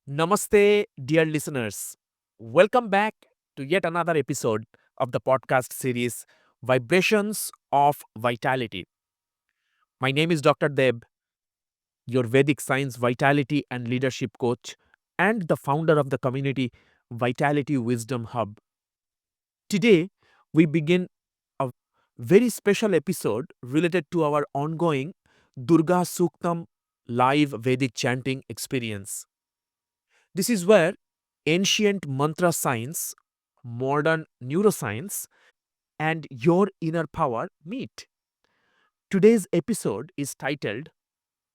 Namaste, dear listeners. Welcome back to yet another episode of the podcast series Vibrations of Vitality. My name is Dr. Deb, your Vedic-Science Vitality and Leadership Coach, and the founder of the community Vitality Wisdom Hub. Today, we begin a very special episode related to our ongoing Durgā Sūktam live Vedic chanting experience. This is where ancient mantra science, modern neuroscience, and your inner power meet. Today's episode is titled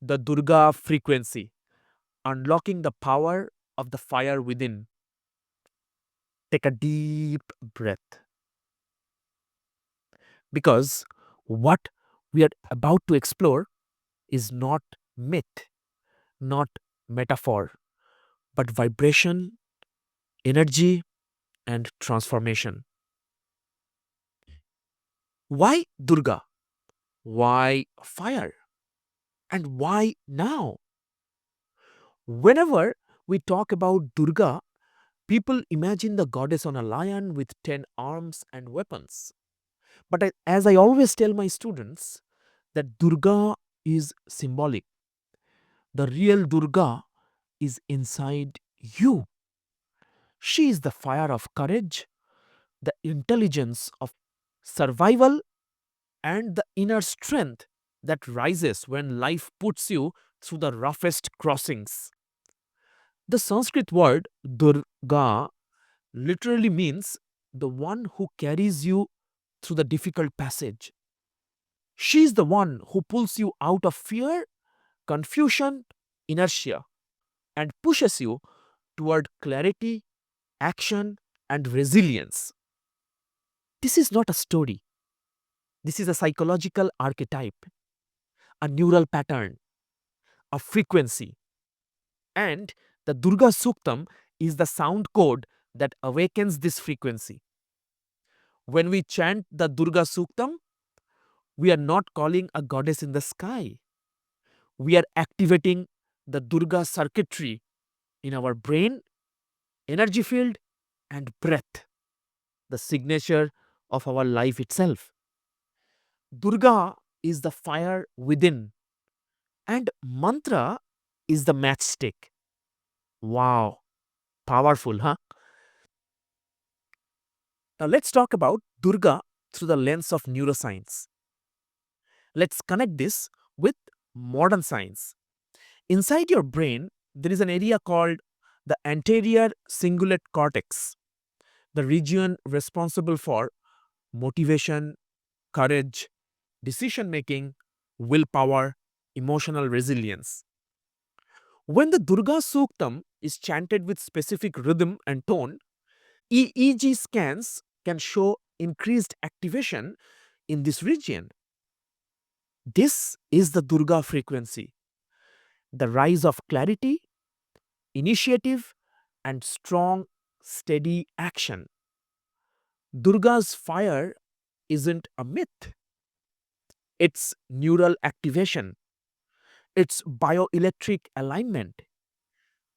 The Durga Frequency, Unlocking the Power of the Fire Within. Take a deep breath because what we are about to explore is not myth, not metaphor, but vibration, energy, and transformation. Why Durga? Why fire? And why now? Whenever we talk about Durga, people imagine the goddess on a lion with 10 arms and weapons. But as I always tell my students, that Durga is symbolic. The real Durga is inside you. She is the fire of courage, the intelligence of survival, and the inner strength that rises when life puts you through the roughest crossings. The Sanskrit word Durga literally means the one who carries you through the difficult passage. She is the one who pulls you out of fear, confusion, inertia, and pushes you toward clarity, action, and resilience. This is not a story. This is a psychological archetype, a neural pattern, a frequency. And the Durga Sūktam is the sound code that awakens this frequency. When we chant the Durga Sūktam, we are not calling a goddess in the sky. We are activating the Durga circuitry in our brain, energy field, and breath, the signature of our life itself. Durga is the fire within, and mantra is the matchstick. Wow, powerful, huh? Now let's talk about Durga through the lens of neuroscience. Let's connect this with modern science. Inside your brain, there is an area called the anterior cingulate cortex, the region responsible for motivation, courage, decision making, willpower, emotional resilience. When the Durga Sūktam is chanted with specific rhythm and tone, EEG scans can show increased activation in this region. This is the Durga frequency, the rise of clarity, initiative, and strong, steady action. Durga's fire isn't a myth, it's neural activation, it's bioelectric alignment,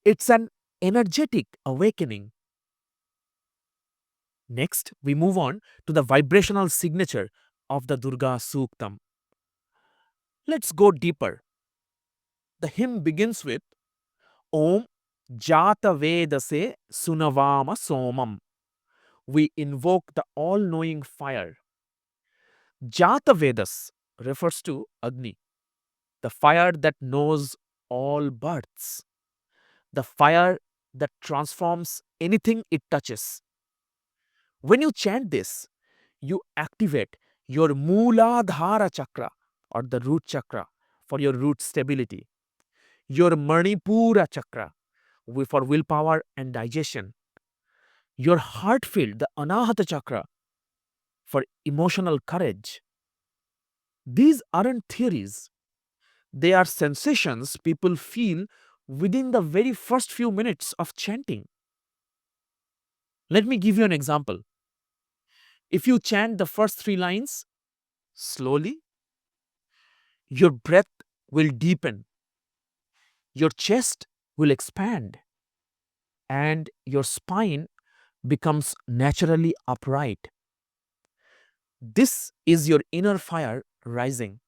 it's an energetic awakening. Next, we move on to the vibrational signature of the Durga Sūktam. Let's go deeper. The hymn begins with Om Jata Vedase Sunavama Somam. We invoke the all knowing fire. Jata Vedas refers to Agni, the fire that knows all births, the fire that transforms anything it touches. When you chant this, you activate your Mooladhara chakra or the root chakra for your root stability, your Manipura chakra for willpower and digestion, your heart field, the Anahata chakra, for emotional courage. These aren't theories, they are sensations people feel within the very first few minutes of chanting. Let me give you an example. If you chant the first three lines slowly, your breath will deepen, your chest will expand, and your spine becomes naturally upright. This is your inner fire rising.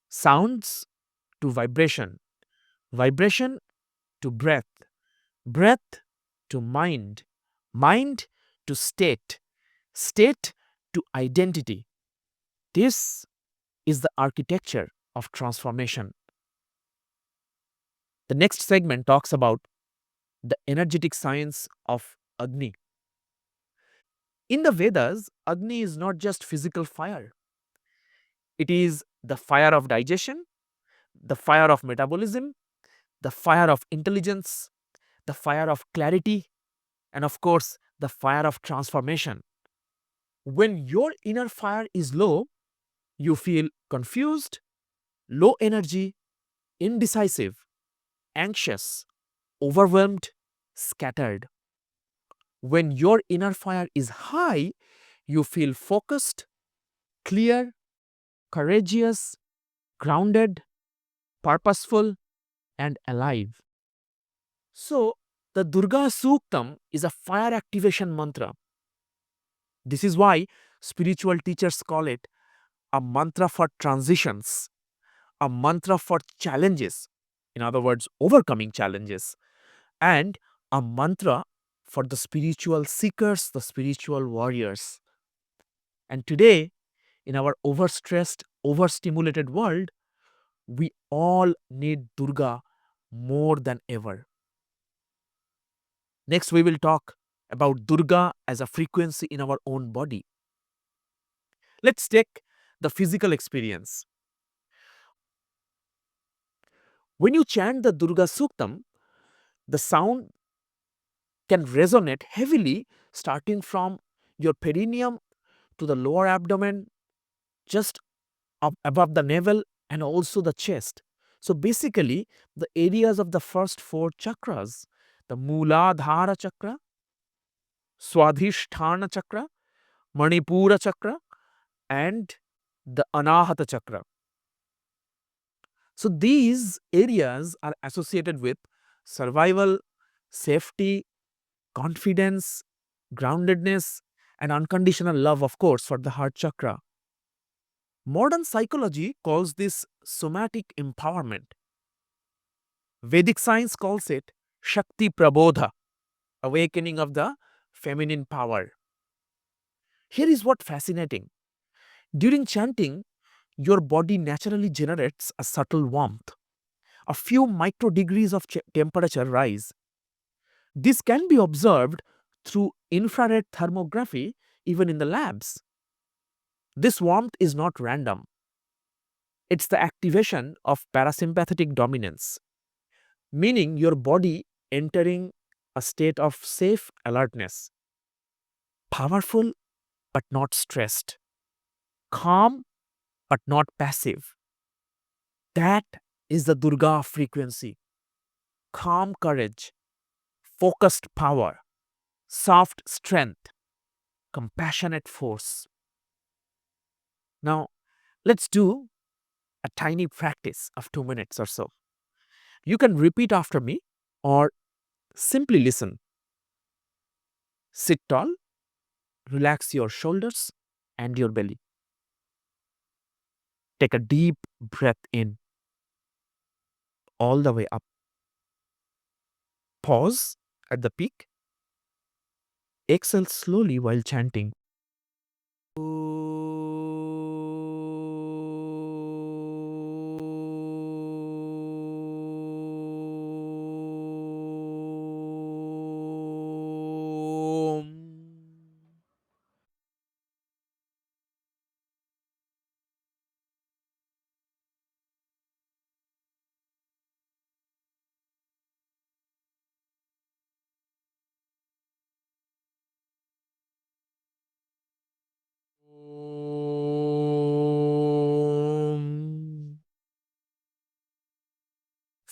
Sounds to vibration, vibration to breath, breath to mind, mind to state, state to identity. This is the architecture of transformation. The next segment talks about the energetic science of Agni. In the Vedas, Agni is not just physical fire, it is the fire of digestion, the fire of metabolism, the fire of intelligence, the fire of clarity, and of course, the fire of transformation. When your inner fire is low, you feel confused, low energy, indecisive, anxious, overwhelmed, scattered. When your inner fire is high, you feel focused, clear, courageous, grounded, purposeful, and alive. So, the Durgā Sūktam is a fire activation mantra. This is why spiritual teachers call it a mantra for transitions, a mantra for challenges, in other words, overcoming challenges, and a mantra for the spiritual seekers, the spiritual warriors. And today, in our overstressed, overstimulated world, we all need Durga more than ever. Next, we will talk about Durga as a frequency in our own body. Let's take the physical experience. When you chant the Durga Sūktam, the sound can resonate heavily starting from your perineum to the lower abdomen, just up above the navel, and also the chest. So basically, the areas of the first four chakras, the Mooladhara chakra, Swadhisthana chakra, Manipura chakra, and the Anahata chakra. So these areas are associated with survival, safety, confidence, groundedness, and unconditional love, of course, for the heart chakra. Modern psychology calls this somatic empowerment. Vedic science calls it shakti prabodha, awakening of the feminine power. Here is what fascinating. During chanting, your body naturally generates a subtle warmth. A few micro degrees of temperature rise. This can be observed through infrared thermography even in the labs. This warmth is not random. It's the activation of parasympathetic dominance, meaning your body entering a state of safe alertness. Powerful but not stressed. Calm but not passive. That is the Durga frequency. Calm courage, focused power, soft strength, compassionate force. Now, let's do a tiny practice of 2 minutes or so. You can repeat after me or simply listen. Sit tall, relax your shoulders and your belly. Take a deep breath in, all the way up. Pause at the peak. Exhale slowly while chanting.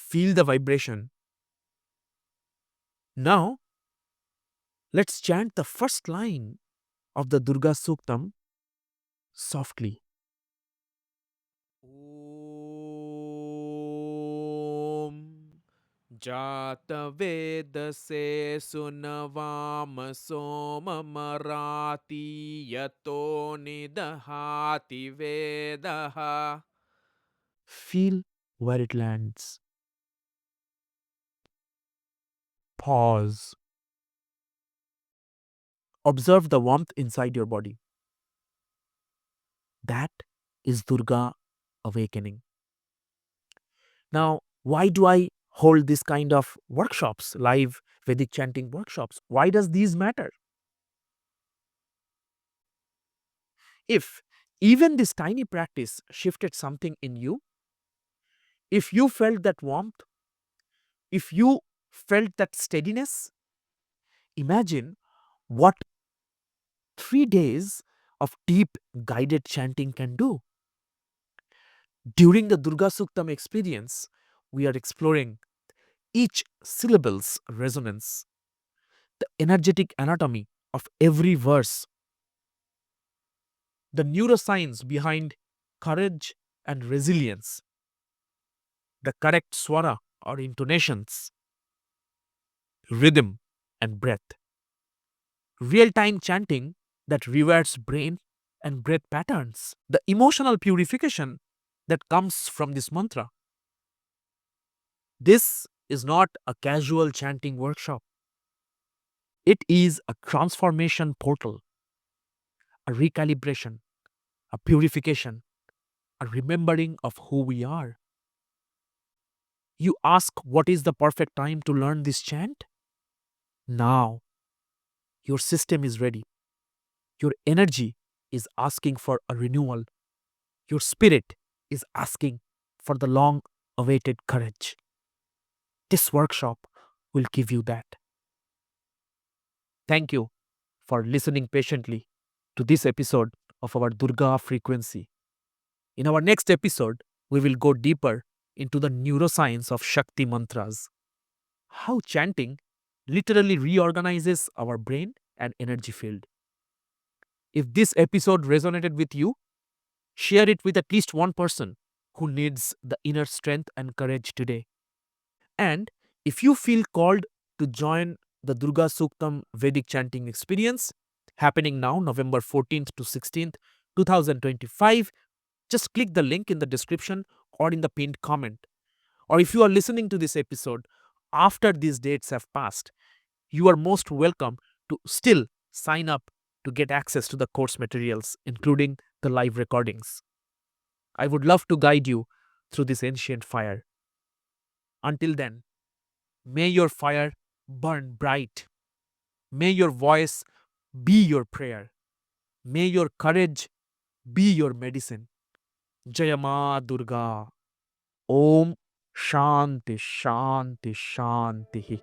Feel the vibration. Now, let's chant the first line of the Durga Sūktam softly. Om Jatavedase sunavam somamarati yato nidahati vedaha. Feel where it lands. Pause. Observe the warmth inside your body. That is Durga awakening. Now, why do I hold this kind of workshops, live Vedic chanting workshops? Why does these matter? If even this tiny practice shifted something in you, if you felt that warmth, if you felt that steadiness, imagine what 3 days of deep guided chanting can do. During the Durgā Sūktam experience, we are exploring each syllable's resonance, the energetic anatomy of every verse, the neuroscience behind courage and resilience, the correct swara or intonations, rhythm and breath, real time chanting that rewires brain and breath patterns, the emotional purification that comes from this mantra. This is not a casual chanting workshop. It is a transformation portal, a recalibration, a purification, a remembering of who we are. You ask what is the perfect time to learn this chant? Now, your system is ready. Your energy is asking for a renewal. Your spirit is asking for the long awaited courage. This workshop will give you that. Thank you for listening patiently to this episode of our Durga Frequency. In our next episode, we will go deeper into the neuroscience of Shakti mantras, how chanting literally reorganizes our brain and energy field. If this episode resonated with you, share it with at least one person who needs the inner strength and courage today. And if you feel called to join the Durga Sūktam Vedic chanting experience happening now, November 14th to 16th, 2025, just click the link in the description or in the pinned comment. Or if you are listening to this episode after these dates have passed, you are most welcome to still sign up to get access to the course materials, including the live recordings. I would love to guide you through this ancient fire. Until then, may your fire burn bright. May your voice be your prayer. May your courage be your medicine. Jaya Ma Durga. Om Shanti Shanti Shanti.